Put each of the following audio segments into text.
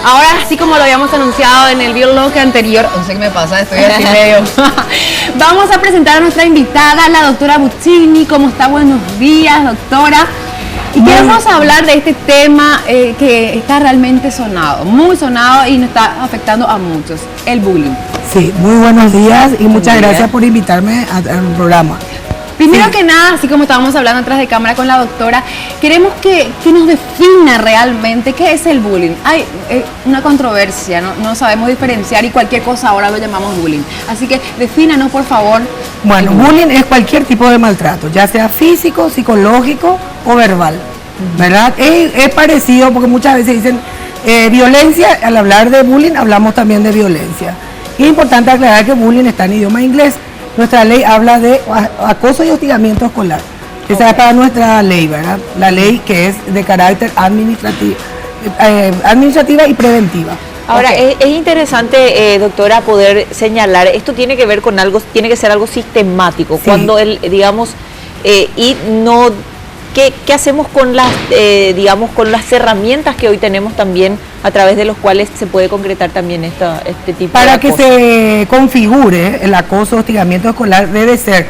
Ahora, así como lo habíamos anunciado en el bloque anterior, no sé qué me pasa, estoy así medio. Vamos a presentar a nuestra invitada, la doctora Buccini. ¿Cómo está? Buenos días, doctora. Y queremos hablar de este tema que está realmente sonado, muy sonado y nos está afectando a muchos, el bullying. Sí, muy buenos días y muchas gracias por invitarme al programa. Primero que nada, así como estábamos hablando atrás de cámara con la doctora, queremos que nos defina realmente qué es el bullying. Hay una controversia, no sabemos diferenciar y cualquier cosa ahora lo llamamos bullying. Así que defínanos, por favor. Bueno, bullying es cualquier tipo de maltrato, ya sea físico, psicológico o verbal, ¿verdad? Es parecido porque muchas veces dicen violencia, al hablar de bullying hablamos también de violencia. Y es importante aclarar que bullying está en idioma inglés. Nuestra ley habla de acoso y hostigamiento escolar. Esa es para nuestra ley, ¿verdad? La ley que es de carácter administrativa y preventiva. Ahora, es interesante, doctora, poder señalar, esto tiene que ver con algo, tiene que ser algo sistemático. Sí. Cuando digamos, y no, ¿qué hacemos con las, digamos, con las herramientas que hoy tenemos también, a través de los cuales se puede concretar también este tipo de acoso? Para que se configure el acoso, hostigamiento escolar, debe ser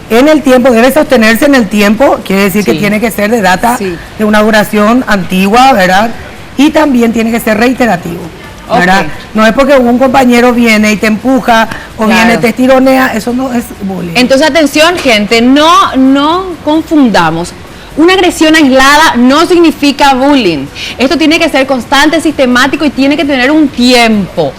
en el tiempo, debe sostenerse en el tiempo, quiere decir que tiene que ser de data de una duración antigua, ¿verdad? Y también tiene que ser reiterativo, ¿verdad? No es porque un compañero viene y te empuja o viene te estironea, eso no es bullying. Entonces, atención, gente, no confundamos. Una agresión aislada no significa bullying. Esto tiene que ser constante, sistemático y tiene que tener un tiempo.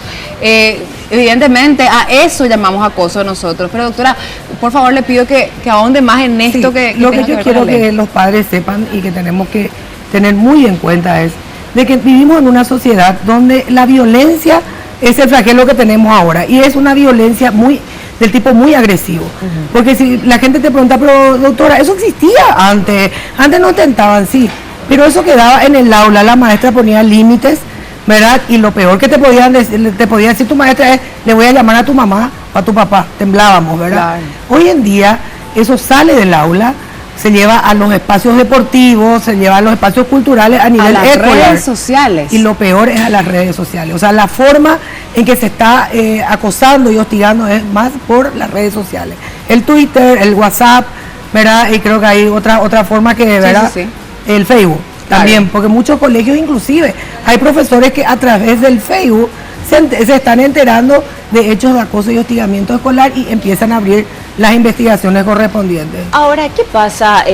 Evidentemente, a eso llamamos acoso nosotros. Pero, doctora, por favor, le pido que ahonde más en esto lo que yo quiero que los padres sepan y que tenemos que tener muy en cuenta es de que vivimos en una sociedad donde la violencia es el flagelo que tenemos ahora. Y es una violencia del tipo muy agresivo, porque si la gente te pregunta, pero doctora, eso existía antes no tentaban, sí, pero eso quedaba en el aula, la maestra ponía límites, ¿verdad? Y lo peor que te podía decir tu maestra es, le voy a llamar a tu mamá o a tu papá, temblábamos, ¿verdad? Claro. Hoy en día eso sale del aula, se lleva a los espacios deportivos, se lleva a los espacios culturales a nivel escolar. A las redes sociales. Y lo peor es a las redes sociales. O sea, la forma en que se está acosando y hostigando es más por las redes sociales. El Twitter, el WhatsApp, ¿verdad? Y creo que hay otra forma que, ¿verdad? Sí. El Facebook también, porque muchos colegios inclusive, hay profesores que a través del Facebook se están enterando de hechos de acoso y hostigamiento escolar y empiezan a abrir las investigaciones correspondientes. Ahora, ¿qué pasa,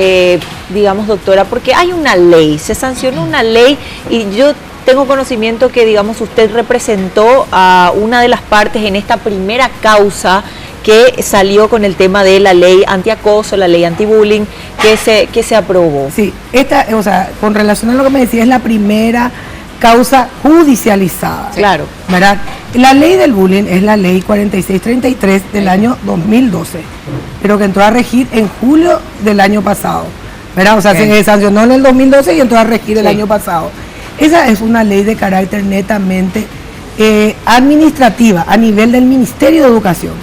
digamos, doctora? Porque hay una ley, se sancionó una ley y yo tengo conocimiento que, digamos, usted representó a una de las partes en esta primera causa que salió con el tema de la ley antiacoso, la ley antibullying, que se aprobó. Sí, o sea, con relación a lo que me decía, es la primera causa judicializada. Claro. ¿Verdad? La ley del bullying es la ley 4633 del año 2012, pero que entró a regir en julio del año pasado, ¿verdad? O sea, se sancionó en el 2012 y entró a regir el año pasado. Esa es una ley de carácter netamente administrativa a nivel del Ministerio de Educación,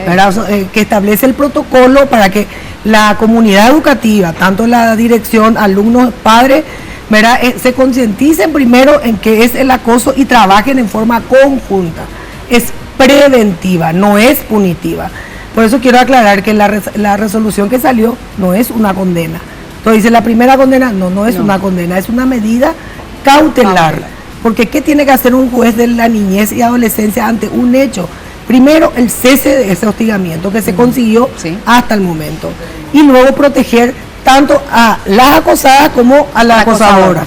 ¿verdad? Que establece el protocolo para que la comunidad educativa, tanto la dirección, alumnos, padres, ¿verdad? Se concienticen primero en qué es el acoso y trabajen en forma conjunta. Es preventiva, no es punitiva. Por eso quiero aclarar que la resolución que salió no es una condena. Entonces dice, la primera condena, no es una condena, es una medida cautelar. Porque ¿qué tiene que hacer un juez de la niñez y adolescencia ante un hecho? Primero, el cese de ese hostigamiento que se consiguió hasta el momento. Y luego proteger tanto a las acosadas como a las acosadoras,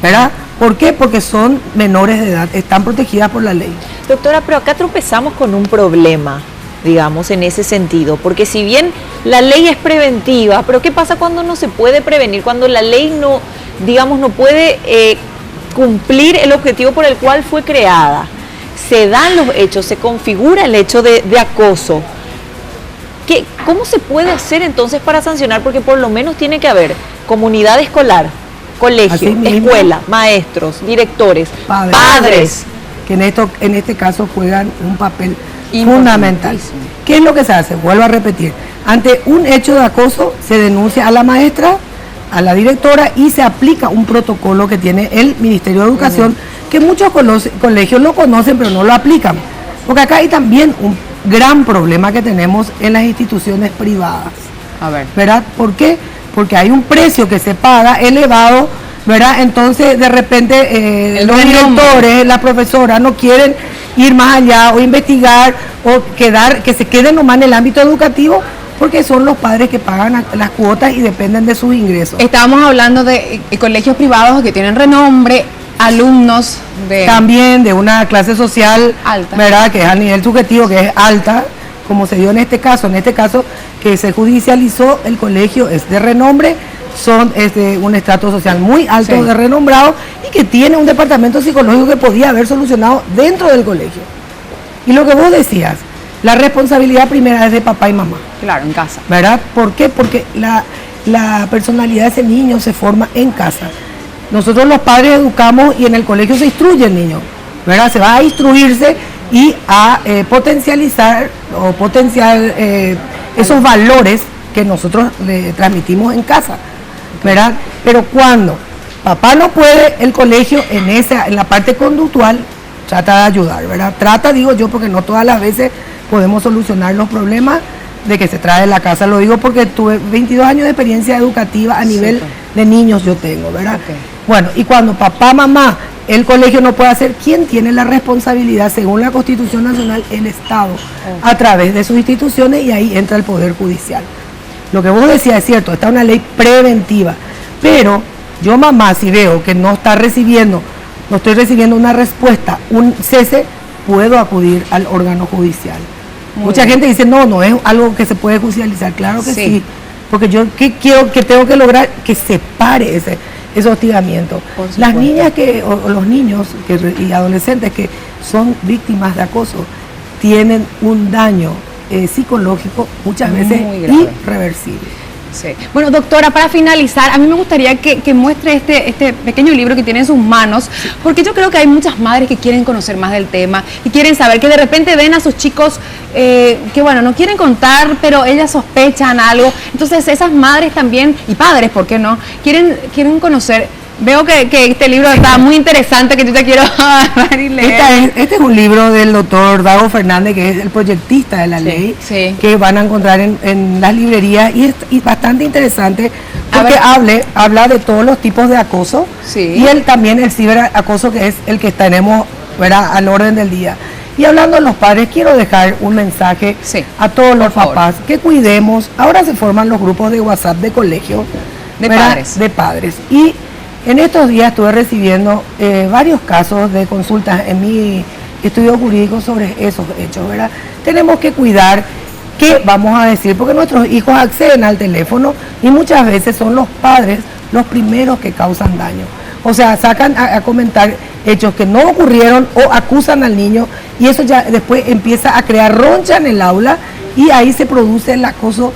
¿verdad? ¿Por qué? Porque son menores de edad, están protegidas por la ley. Doctora, pero acá tropezamos con un problema, digamos, en ese sentido, porque si bien la ley es preventiva, pero ¿qué pasa cuando no se puede prevenir? Cuando la ley no, digamos, no puede cumplir el objetivo por el cual fue creada. Se dan los hechos, se configura el hecho de acoso. ¿Cómo se puede hacer entonces para sancionar? Porque por lo menos tiene que haber comunidad escolar, colegio, escuela, maestros, directores, padres. Que en este caso juegan un papel fundamental. ¿Qué es lo que se hace? Vuelvo a repetir. Ante un hecho de acoso se denuncia a la maestra, a la directora y se aplica un protocolo que tiene el Ministerio de Educación, que muchos colegios lo conocen pero no lo aplican. Porque acá hay también un gran problema que tenemos en las instituciones privadas. A ver. ¿Verdad? ¿Por qué? Porque hay un precio que se paga elevado, ¿verdad? Entonces de repente los directores, las profesoras no quieren ir más allá o investigar o que se queden nomás en el ámbito educativo, porque son los padres que pagan las cuotas y dependen de sus ingresos. Estábamos hablando de colegios privados que tienen renombre, alumnos de... También de una clase social alta, ¿verdad? Que es a nivel subjetivo, que es alta, como se dio en este caso que se judicializó, el colegio es de renombre, son de un estrato social muy alto, sí, de renombrado, y que tiene un departamento psicológico que podía haber solucionado dentro del colegio. Y lo que vos decías, la responsabilidad primera es de papá y mamá. Claro, en casa. ¿Verdad? ¿Por qué? Porque la personalidad de ese niño se forma en casa. Nosotros los padres educamos y en el colegio se instruye el niño, ¿verdad? Se va a instruirse y a potencializar o potenciar esos valores que nosotros le transmitimos en casa, ¿verdad? Pero cuando papá no puede, el colegio en la parte conductual trata de ayudar, ¿verdad? Trata, digo yo, porque no todas las veces podemos solucionar los problemas de que se trae de la casa. Lo digo porque tuve 22 años de experiencia educativa a nivel de niños yo tengo, ¿verdad? Okay. Bueno, y cuando papá, mamá, el colegio no puede hacer, ¿quién tiene la responsabilidad? Según la Constitución Nacional, el Estado, a través de sus instituciones, y ahí entra el Poder Judicial. Lo que vos decías es cierto, está una ley preventiva, pero yo, mamá, si veo que no estoy recibiendo una respuesta, un cese, puedo acudir al órgano judicial. Mucha gente dice, no es algo que se puede judicializar. Claro que sí, porque yo tengo que lograr que se pare ese hostigamiento. Las niñas o los niños y adolescentes que son víctimas de acoso tienen un daño psicológico muchas veces irreversible. Sí. Bueno, doctora, para finalizar, a mí me gustaría que muestre este pequeño libro que tiene en sus manos, porque yo creo que hay muchas madres que quieren conocer más del tema y quieren saber, que de repente ven a sus chicos que, bueno, no quieren contar, pero ellas sospechan algo. Entonces esas madres también, y padres, ¿por qué no?, quieren conocer. Veo que este libro está muy interesante, que yo te quiero agarrar y leer. Este es un libro del doctor Dago Fernández, que es el proyectista de la ley, que van a encontrar en las librerías, y es bastante interesante porque habla de todos los tipos de acoso, y también el ciberacoso, que es el que tenemos, ¿verdad?, al orden del día. Y hablando de los padres, quiero dejar un mensaje a todos los papás, que cuidemos. Ahora se forman los grupos de WhatsApp de colegio, de padres, y en estos días estuve recibiendo varios casos de consultas en mi estudio jurídico sobre esos hechos, ¿verdad? Tenemos que cuidar qué vamos a decir, porque nuestros hijos acceden al teléfono y muchas veces son los padres los primeros que causan daño. O sea, sacan a comentar hechos que no ocurrieron o acusan al niño, y eso ya después empieza a crear roncha en el aula, y ahí se produce el acoso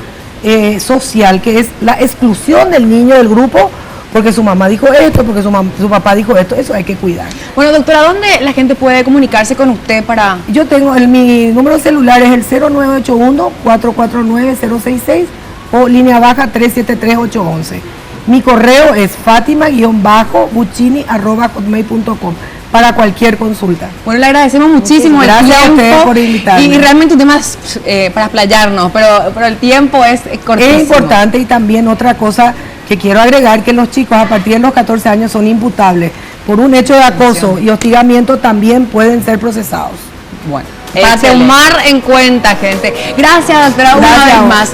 social, que es la exclusión del niño del grupo, porque su mamá dijo esto, porque su papá dijo esto. Eso hay que cuidar. Bueno, doctora, ¿dónde la gente puede comunicarse con usted para...? Yo tengo, mi número celular es el 0981-449-066 o línea baja 373-811. Mi correo es fatima-buccini@hotmail.com para cualquier consulta. Bueno, le agradecemos muchísimo el tiempo. Gracias a ustedes por invitarme. Y realmente un tema para explayarnos, pero el tiempo es cortísimo. Es importante, y también otra cosa que quiero agregar, que los chicos a partir de los 14 años son imputables por un hecho de acoso y hostigamiento, también pueden ser procesados. Bueno, para tomar en cuenta, gente. Gracias, doctora, una vez más.